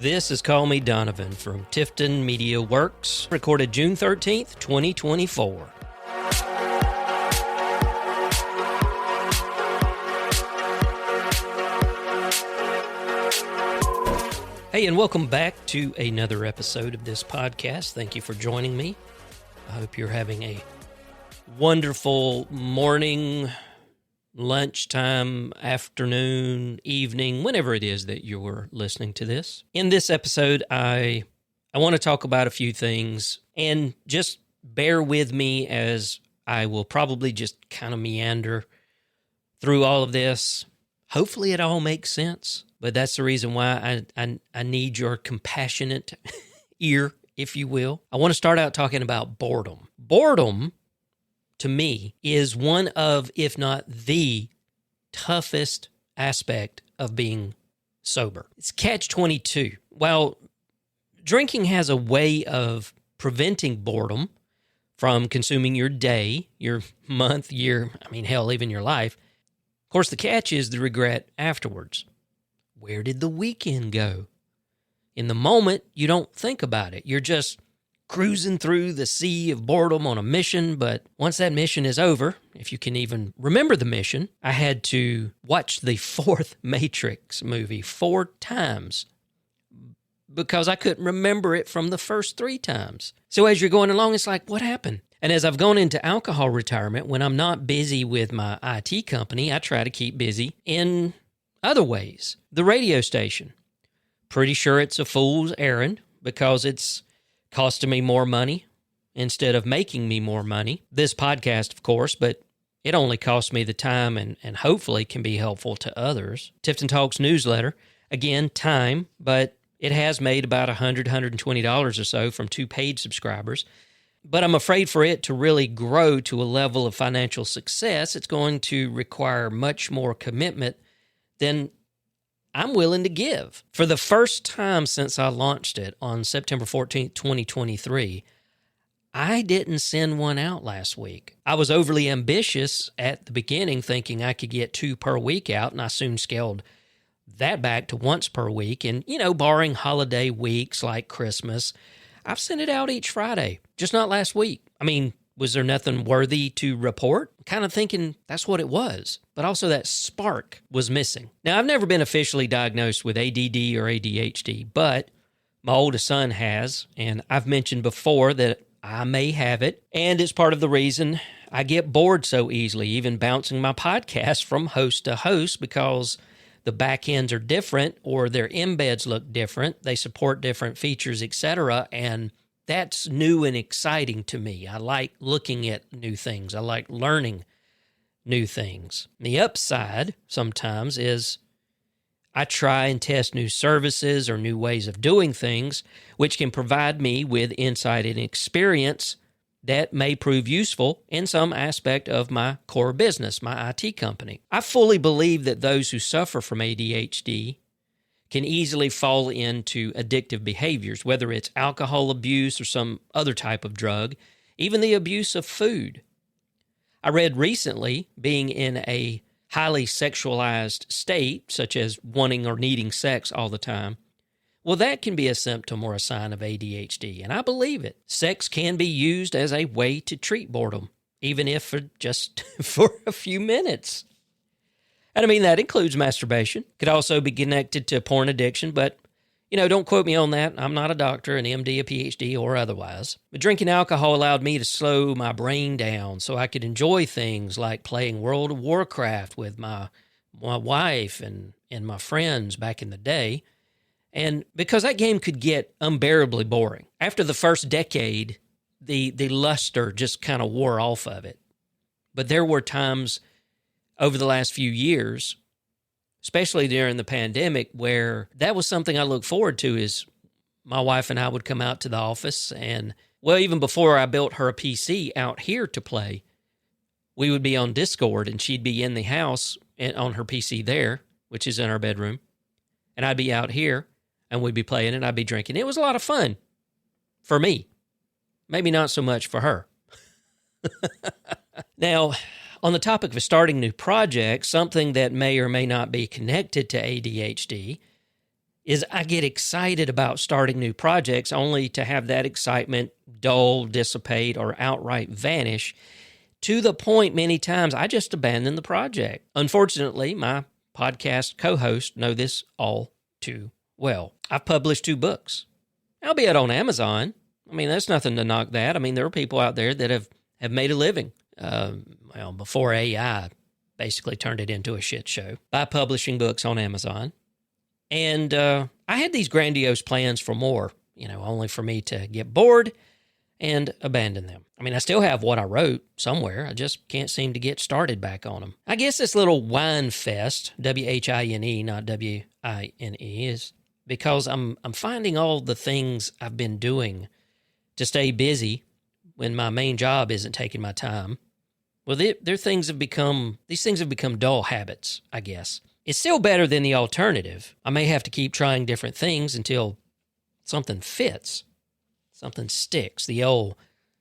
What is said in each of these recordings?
This is Call Me Donovan from Tifton Media Works, recorded June 13th, 2024. Hey, and welcome back to another episode of this podcast. Thank you for joining me. I hope you're having a wonderful morning, lunchtime, afternoon, evening, whenever it is that you're listening to this. In this episode, I want to talk about a few things, and just bear with me as I will probably just kind of meander through all of this. Hopefully it all makes sense, but that's the reason why I need your compassionate ear, if you will. I want to start out talking about boredom. Boredom, to me, is one of, if not the toughest aspect of being sober. It's catch-22. While drinking has a way of preventing boredom from consuming your day, your month, year, hell, even your life, of course, the catch is the regret afterwards. Where did the weekend go? In the moment, you don't think about it. You're just cruising through the sea of boredom on a mission, but once that mission is over, if you can even remember the mission, I had to watch the fourth Matrix movie 4 times because I couldn't remember it from the first 3 times. So as you're going along, it's like, what happened? And as I've gone into alcohol retirement, when I'm not busy with my IT company, I try to keep busy in other ways. The radio station. Pretty sure it's a fool's errand because it's costing me more money instead of making me more money. This podcast, of course, but it only costs me the time and hopefully can be helpful to others. Tifton Talks newsletter, again, time, but it has made about $100, $120 or so from 2 paid subscribers. But I'm afraid for it to really grow to a level of financial success, it's going to require much more commitment than I'm willing to give. For the first time since I launched it on September 14th, 2023, I didn't send one out last week. I was overly ambitious at the beginning, thinking I could get 2 per week out, and I soon scaled that back to once per week. And, barring holiday weeks like Christmas, I've sent it out each Friday, just not last week. Was there nothing worthy to report? Kind of thinking that's what it was, but also that spark was missing. Now, I've never been officially diagnosed with ADD or ADHD, but my oldest son has, and I've mentioned before that I may have it, and it's part of the reason I get bored so easily, even bouncing my podcast from host to host, because the back ends are different or their embeds look different. They support different features, etc., and that's new and exciting to me. I like looking at new things. I like learning new things. The upside sometimes is I try and test new services or new ways of doing things, which can provide me with insight and experience that may prove useful in some aspect of my core business, my IT company. I fully believe that those who suffer from ADHD can easily fall into addictive behaviors, whether it's alcohol abuse or some other type of drug, even the abuse of food. I read recently, being in a highly sexualized state, such as wanting or needing sex all the time, well, that can be a symptom or a sign of ADHD, and I believe it. Sex can be used as a way to treat boredom, even if for just for a few minutes. And that includes masturbation. Could also be connected to porn addiction, but, don't quote me on that. I'm not a doctor, an MD, a PhD, or otherwise. But drinking alcohol allowed me to slow my brain down so I could enjoy things like playing World of Warcraft with my wife and my friends back in the day. And because that game could get unbearably boring. After the first decade, the luster just kind of wore off of it. But there were times over the last few years, especially during the pandemic, where that was something I look forward to, is my wife and I would come out to the office and, even before I built her a PC out here to play, we would be on Discord and she'd be in the house and on her PC there, which is in our bedroom, and I'd be out here and we'd be playing and I'd be drinking. It was a lot of fun for me, maybe not so much for her. Now, on the topic of starting new projects, something that may or may not be connected to ADHD is I get excited about starting new projects only to have that excitement dull, dissipate, or outright vanish to the point many times I just abandon the project. Unfortunately, my podcast co-hosts know this all too well. I've published 2 books, albeit on Amazon. I mean, that's nothing to knock that. I mean, there are people out there that have made a living, before AI basically turned it into a shit show, by publishing books on Amazon. And I had these grandiose plans for more, only for me to get bored and abandon them. I mean, I still have what I wrote somewhere. I just can't seem to get started back on them. I guess this little whine fest, W-H-I-N-E, not W-I-N-E, is because I'm finding all the things I've been doing to stay busy when my main job isn't taking my time. Well, these things have become dull habits, I guess. It's still better than the alternative. I may have to keep trying different things until something fits, something sticks. The old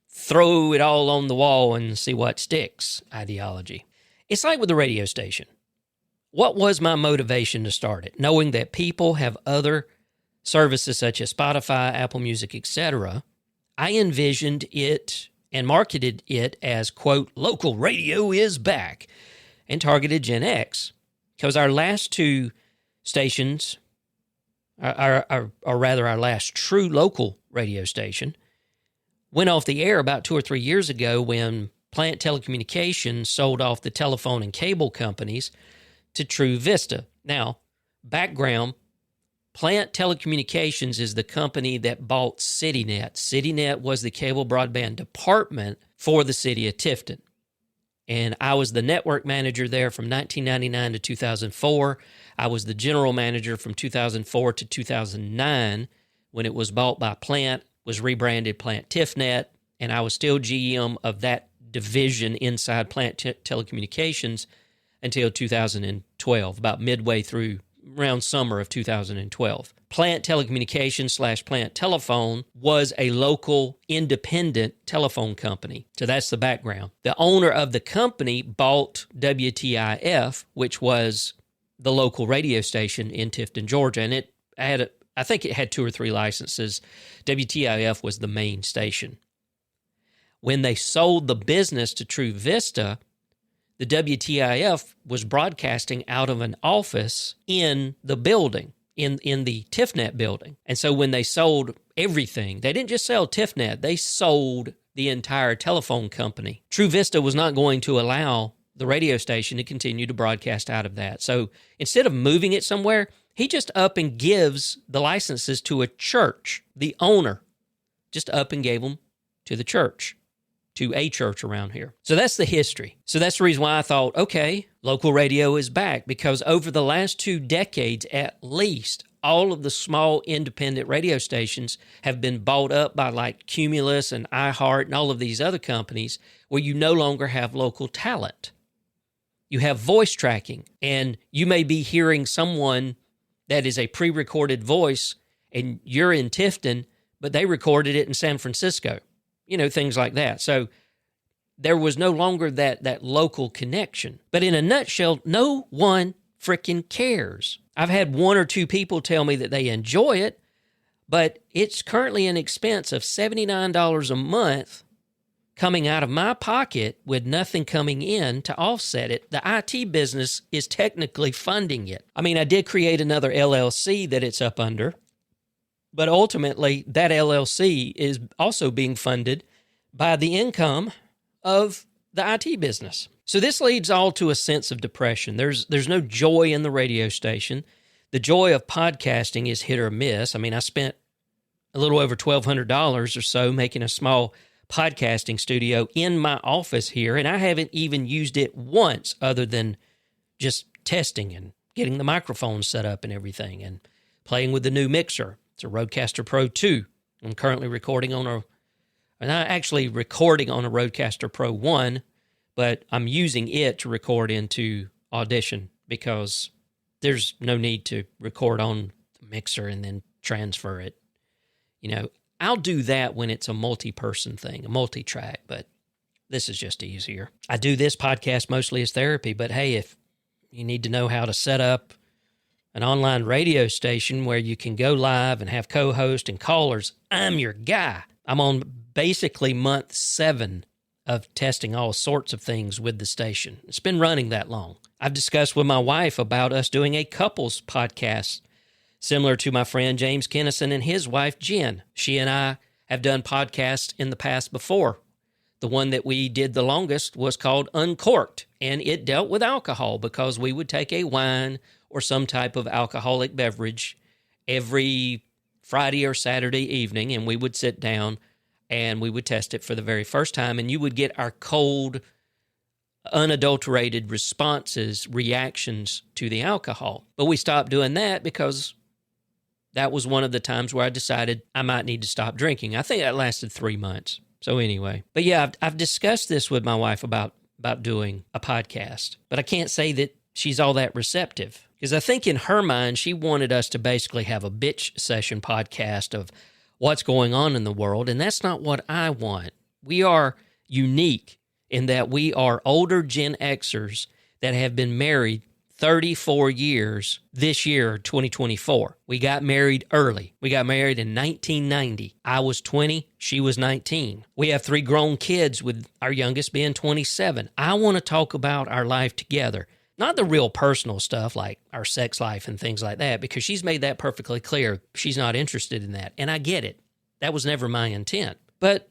throw it all on the wall and see what sticks ideology. It's like with the radio station. What was my motivation to start it? Knowing that people have other services such as Spotify, Apple Music, etc., I envisioned it and marketed it as, quote, local radio is back, and targeted Gen X. Because our last 2 stations, or rather our last true local radio station, went off the air about 2 or 3 years ago when Plant Telecommunications sold off the telephone and cable companies to True Vista. Now, background, Plant Telecommunications is the company that bought CityNet. CityNet was the cable broadband department for the city of Tifton. And I was the network manager there from 1999 to 2004. I was the general manager from 2004 to 2009 when it was bought by Plant, was rebranded Plant TIFnet, and I was still GM of that division inside Plant Telecommunications until 2012, about midway through, around summer of 2012. Plant Telecommunications / Plant Telephone was a local independent telephone company. So that's the background. The owner of the company bought WTIF, which was the local radio station in Tifton, Georgia, and I think it had 2 or 3 licenses. WTIF was the main station. When they sold the business to True Vista, the WTIF was broadcasting out of an office in the building, in the TIFnet building. And so when they sold everything, they didn't just sell TIFnet, they sold the entire telephone company. True Vista was not going to allow the radio station to continue to broadcast out of that. So instead of moving it somewhere, he just up and gives the licenses to a church. The owner just up and gave them to the church, to a church around here. So that's the history. So that's the reason why I thought, okay, local radio is back, because over the last 2 decades, at least, all of the small independent radio stations have been bought up by like Cumulus and iHeart and all of these other companies where you no longer have local talent. You have voice tracking, and you may be hearing someone that is a pre-recorded voice, and you're in Tifton, but they recorded it in San Francisco. Things like that. So there was no longer that local connection. But in a nutshell, no one freaking cares. I've had 1 or 2 people tell me that they enjoy it, but it's currently an expense of $79 a month coming out of my pocket with nothing coming in to offset it. The IT business is technically funding it. I mean, I did create another LLC that it's up under, but ultimately that LLC is also being funded by the income of the IT business. So this leads all to a sense of depression. There's no joy in the radio station. The joy of podcasting is hit or miss. I mean, I spent a little over $1,200 or so making a small podcasting studio in my office here, and I haven't even used it once other than just testing and getting the microphone set up and everything and playing with the new mixer. It's a Rodecaster Pro 2. I'm currently recording on a Rodecaster Pro 1, but I'm using it to record into Audition because there's no need to record on the mixer and then transfer it. I'll do that when it's a multi-person thing, a multi-track, but this is just easier. I do this podcast mostly as therapy, but hey, if you need to know how to set up an online radio station where you can go live and have co-host and callers, I'm your guy. I'm on basically month 7 of testing all sorts of things with the station. It's been running that long. I've discussed with my wife about us doing a couples podcast similar to my friend James Kennison and his wife Jen. She and I have done podcasts in the past before. The one that we did the longest was called Uncorked, and it dealt with alcohol because we would take a wine or some type of alcoholic beverage every Friday or Saturday evening, and we would sit down and we would test it for the very first time, and you would get our cold, unadulterated reactions to the alcohol. But we stopped doing that because that was one of the times where I decided I might need to stop drinking. I think that lasted 3 months. So anyway, but yeah, I've discussed this with my wife about doing a podcast, but I can't say that she's all that receptive because I think in her mind, she wanted us to basically have a bitch session podcast of what's going on in the world, and that's not what I want. We are unique in that we are older Gen Xers that have been married 34 years this year, 2024. We got married early. We got married in 1990. I was 20. She was 19. We have 3 grown kids, with our youngest being 27. I want to talk about our life together, not the real personal stuff like our sex life and things like that, because she's made that perfectly clear. She's not interested in that, and I get it. That was never my intent. But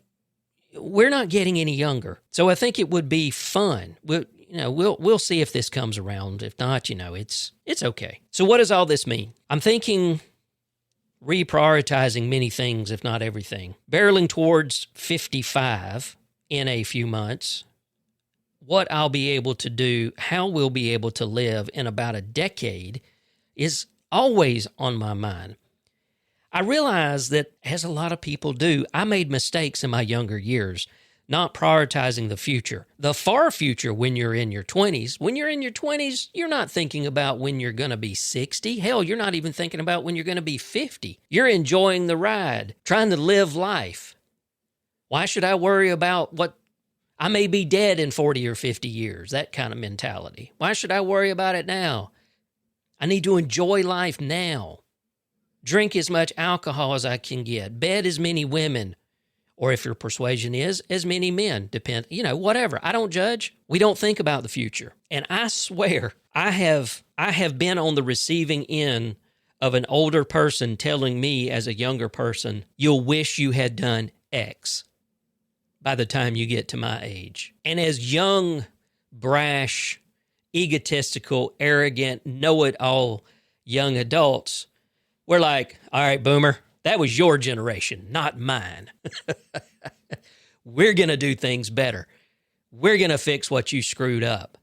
we're not getting any younger, so I think it would be fun. We'll see if this comes around. If not, it's okay. So what does all this mean? I'm thinking reprioritizing many things, if not everything. Barreling towards 55 in a few months. What I'll be able to do, how we'll be able to live in about a decade is always on my mind. I realize that, as a lot of people do, I made mistakes in my younger years, not prioritizing the future. The far future when you're in your 20s. When you're in your 20s, you're not thinking about when you're going to be 60. Hell, you're not even thinking about when you're going to be 50. You're enjoying the ride, trying to live life. Why should I worry about what I may be dead in 40 or 50 years? That kind of mentality. Why should I worry about it now? I need to enjoy life now. Drink as much alcohol as I can get. Bed as many women. Or if your persuasion is, as many men, depend, whatever. I don't judge. We don't think about the future. And I swear, I have been on the receiving end of an older person telling me as a younger person, you'll wish you had done X by the time you get to my age. And as young, brash, egotistical, arrogant, know-it-all young adults, we're like, all right, boomer, that was your generation, not mine. We're going to do things better. We're going to fix what you screwed up.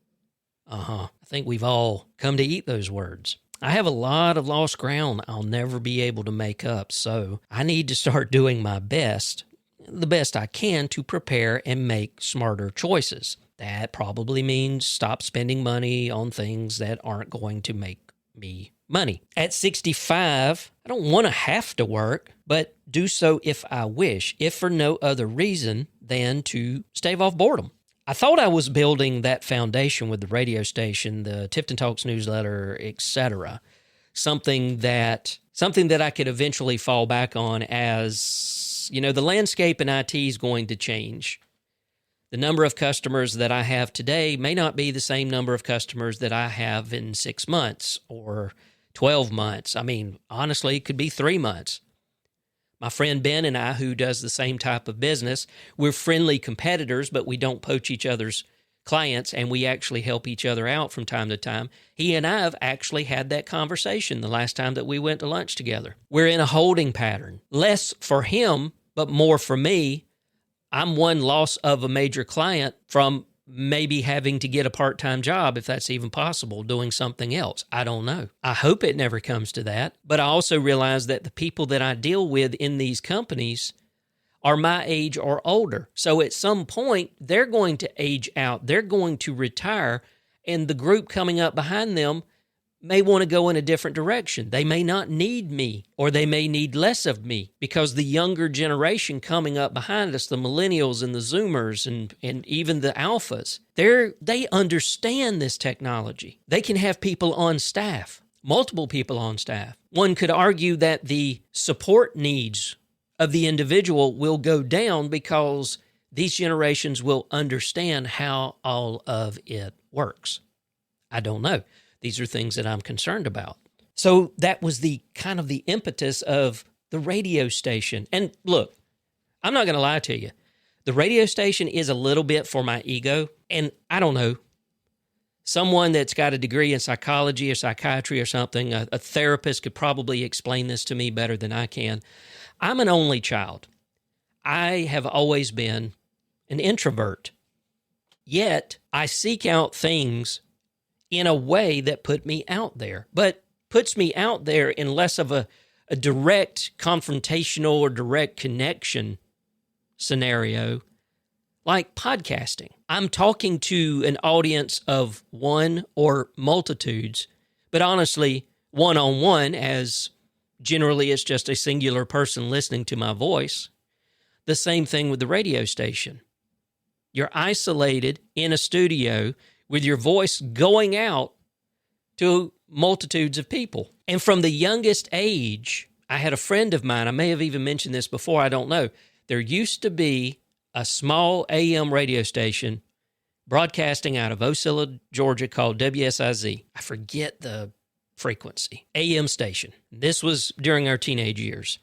I think we've all come to eat those words. I have a lot of lost ground I'll never be able to make up, so I need to start doing my best, the best I can, to prepare and make smarter choices. That probably means stop spending money on things that aren't going to make me money. At 65, I don't want to have to work, but do so if I wish, if for no other reason than to stave off boredom. I thought I was building that foundation with the radio station, the Tifton Talks newsletter, etc. Something that I could eventually fall back on as, the landscape in IT is going to change. The number of customers that I have today may not be the same number of customers that I have in 6 months or 12 months. I mean, honestly, it could be 3 months. My friend Ben and I, who does the same type of business, we're friendly competitors, but we don't poach each other's clients, and we actually help each other out from time to time. He and I have actually had that conversation the last time that we went to lunch together. We're in a holding pattern. Less for him, but more for me. I'm one loss of a major client from maybe having to get a part-time job, if that's even possible, doing something else. I don't know. I hope it never comes to that. But I also realize that the people that I deal with in these companies are my age or older. So at some point, they're going to age out. They're going to retire, and the group coming up behind them may want to go in a different direction. They may not need me, or they may need less of me, because the younger generation coming up behind us, the millennials and the Zoomers and even the alphas, they understand this technology. They can have people on staff. multiple people on staff. One could argue that the support needs of the individual will go down because these generations will understand how all of it works. I don't know. These are things that I'm concerned about. So that was the kind of the impetus of the radio station. And look, I'm not going to lie to you. The radio station is a little bit for my ego. And I don't know, someone that's got a degree in psychology or psychiatry or something, a therapist could probably explain this to me better than I can. I'm an only child. I have always been an introvert. Yet I seek out things in a way that put me out there, but puts me out there in less of a direct confrontational or direct connection scenario like podcasting. I'm talking to an audience of one or multitudes, but honestly, one-on-one, as generally it's just a singular person listening to my voice. The same thing with the radio station. You're isolated in a studio with your voice going out to multitudes of people. And from the youngest age, I had a friend of mine, I may have even mentioned this before, I don't know. There used to be a small AM radio station broadcasting out of Ocilla, Georgia called WSIZ. I forget the frequency. AM station. This was during our teenage years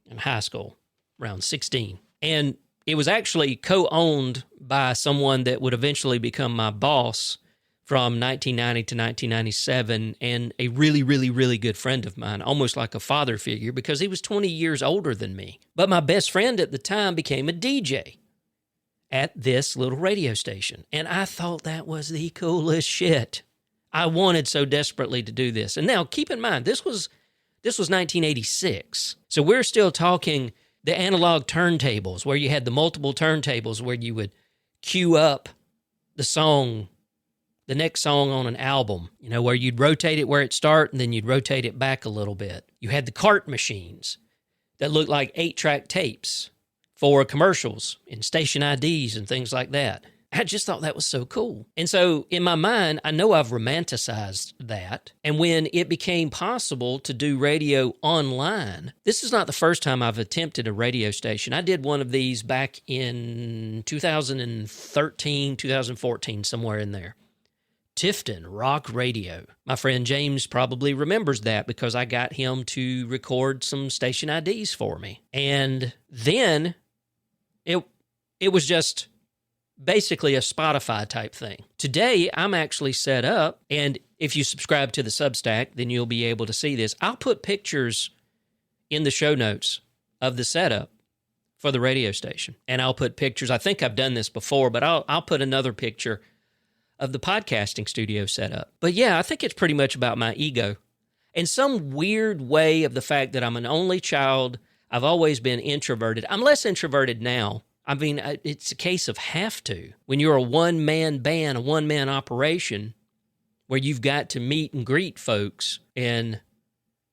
in high school, around 16. And it was actually co-owned by someone that would eventually become my boss from 1990 to 1997, and a really, really, really good friend of mine, almost like a father figure because he was 20 years older than me. But my best friend at the time became a DJ at this little radio station, and I thought that was the coolest shit. I wanted so desperately to do this. And now, keep in mind, this was 1986, so we're still talking the analog turntables where you had the multiple turntables where you would cue up the song, the next song on an album, where you'd rotate it where it started and then you'd rotate it back a little bit. You had the cart machines that looked like 8-track tapes for commercials and station IDs and things like that. I just thought that was so cool. And so in my mind, I know I've romanticized that. And when it became possible to do radio online, this is not the first time I've attempted a radio station. I did one of these back in 2013, 2014, somewhere in there. Tifton Rock Radio. My friend James probably remembers that because I got him to record some station IDs for me. And then it was just basically a Spotify type thing. Today, I'm actually set up, and if you subscribe to the Substack, then you'll be able to see this. I'll put pictures in the show notes of the setup for the radio station, and I'll put pictures. I think I've done this before, but I'll put another picture of the podcasting studio setup. But yeah, I think it's pretty much about my ego. In some weird way of the fact that I'm an only child, I've always been introverted. I'm less introverted now. I mean, it's a case of have to. When you're a one-man band, a one-man operation, where you've got to meet and greet folks, and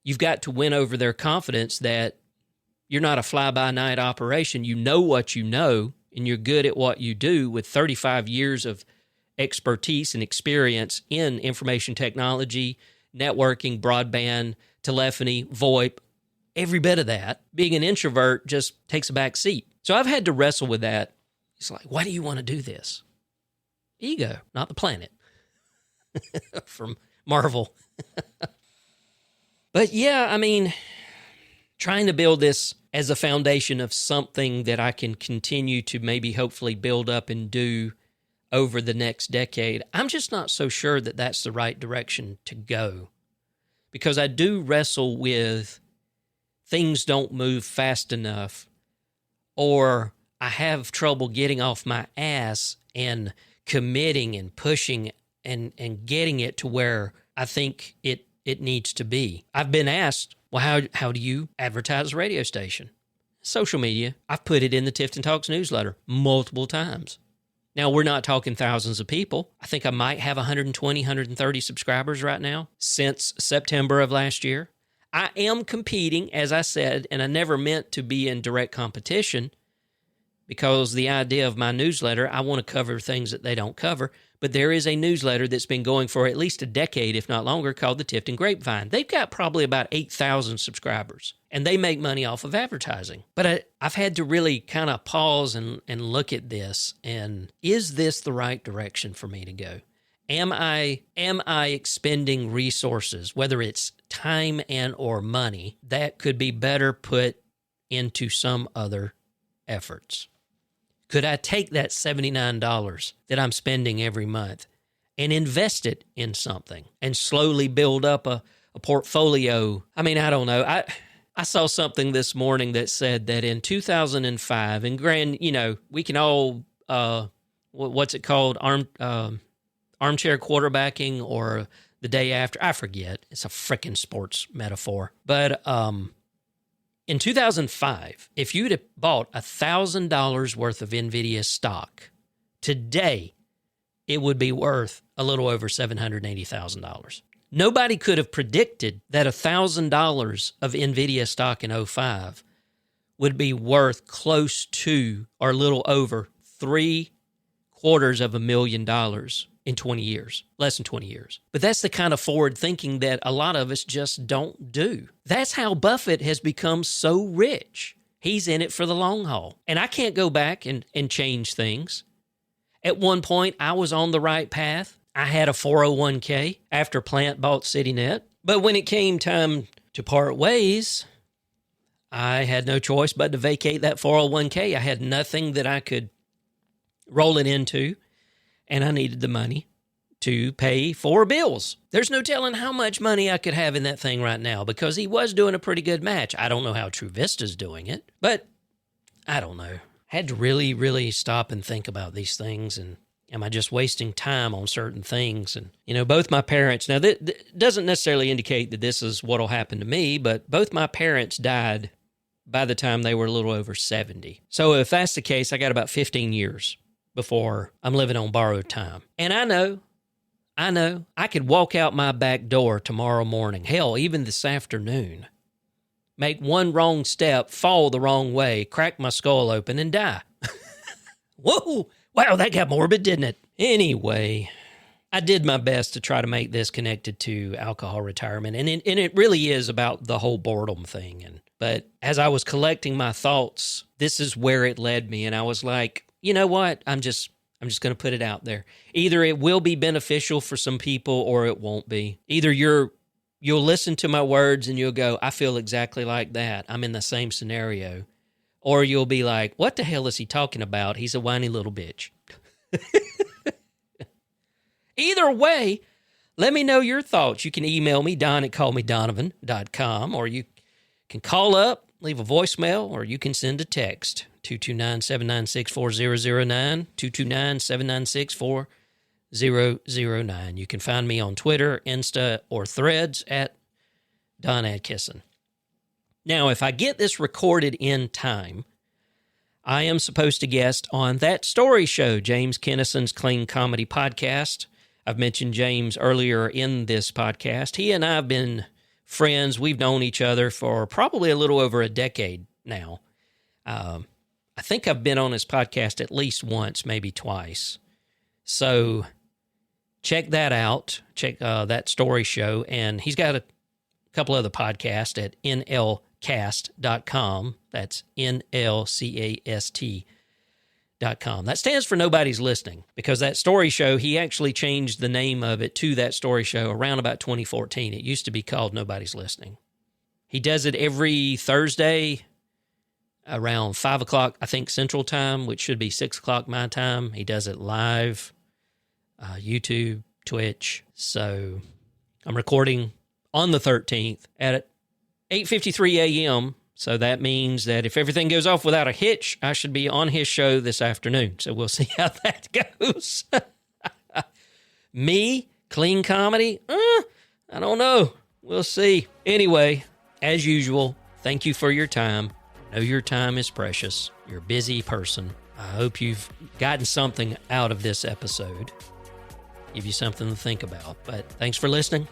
you've got to win over their confidence that you're not a fly-by-night operation. You know what you know, and you're good at what you do with 35 years of expertise and experience in information technology, networking, broadband, telephony, VoIP, every bit of that. Being an introvert just takes a back seat. So I've had to wrestle with that. It's like, why do you want to do this? Ego, not the planet. From Marvel. But yeah, I mean, trying to build this as a foundation of something that I can continue to maybe hopefully build up and do over the next decade, I'm just not so sure that that's the right direction to go. Because I do wrestle with things don't move fast enough, or I have trouble getting off my ass and committing and pushing and getting it to where I think it needs to be. I've been asked, well, how do you advertise a radio station? Social media. I've put it in the Tifton Talks newsletter multiple times. Now, we're not talking thousands of people. I think I might have 120, 130 subscribers right now since September of last year. I am competing, as I said, and I never meant to be in direct competition because the idea of my newsletter, I want to cover things that they don't cover. but there is a newsletter that's been going for at least a decade, if not longer, called the Tifton Grapevine. They've got probably about 8,000 subscribers, and they make money off of advertising. But I've had to really kind of pause and look at this, and is this the right direction for me to go? Am I expending resources, whether it's time and or money, that could be better put into some other efforts? Could I take that $79 that I'm spending every month and invest it in something and slowly build up a portfolio? I mean, I don't know. I saw something this morning that said that in 2005, and we can all, what's it called? Armchair quarterbacking, or the day after. I forget. It's a frickin' sports metaphor. But in 2005, if you'd have bought $1,000 worth of NVIDIA stock, today it would be worth a little over $780,000. Nobody could have predicted that $1,000 of NVIDIA stock in 2005 would be worth close to or a little over $750,000 in 20 years, less than 20 years. But that's the kind of forward thinking that a lot of us just don't do. That's how Buffett has become so rich. He's in it for the long haul. And I can't go back and change things. At one point, I was on the right path. I had a 401k after Plant bought CityNet. But when it came time to part ways, I had no choice but to vacate that 401k. I had nothing that I could roll it into, and I needed the money to pay for bills. There's no telling how much money I could have in that thing right now, because he was doing a pretty good match. I don't know how True Vista's doing it, but I don't know. Had to really, really stop and think about these things, and am I just wasting time on certain things? And, both my parents, now that doesn't necessarily indicate that this is what will happen to me, but both my parents died by the time they were a little over 70. So if that's the case, I got about 15 years before I'm living on borrowed time. And I know, I could walk out my back door tomorrow morning, hell, even this afternoon, make one wrong step, fall the wrong way, crack my skull open, and die. Whoa, wow, that got morbid, didn't it? Anyway, I did my best to try to make this connected to alcohol retirement, and it really is about the whole boredom thing. But as I was collecting my thoughts, this is where it led me, and I was like, you know what? I'm just going to put it out there. Either it will be beneficial for some people or it won't be. Either you'll listen to my words and you'll go, I feel exactly like that. I'm in the same scenario. Or you'll be like, what the hell is he talking about? He's a whiny little bitch. Either way, let me know your thoughts. You can email me, don@callmedonovan.com, or you can call up, leave a voicemail, or you can send a text. 229-796-4009, 229-796-4009. You can find me on Twitter, Insta, or Threads at Don Adkisson. Now, if I get this recorded in time, I am supposed to guest on That Story Show, James Kennison's clean comedy podcast. I've mentioned James earlier in this podcast. He and I have been friends. We've known each other for probably a little over a decade now. I think I've been on his podcast at least once, maybe twice. So check that out. Check That Story Show. And he's got a couple other podcasts at nlcast.com. That's nlcast.com. That stands for Nobody's Listening, because That Story Show, he actually changed the name of it to That Story Show around about 2014. It used to be called Nobody's Listening. He does it every Thursday around 5 o'clock, I think, Central Time, which should be 6 o'clock my time. He does it live, YouTube, Twitch. So I'm recording on the 13th at 8:53 a.m., so that means that if everything goes off without a hitch, I should be on his show this afternoon. So we'll see how that goes. Me, clean comedy? I don't know. We'll see. Anyway, as usual, thank you for your time. I know your time is precious. You're a busy person. I hope you've gotten something out of this episode. Give you something to think about. But thanks for listening.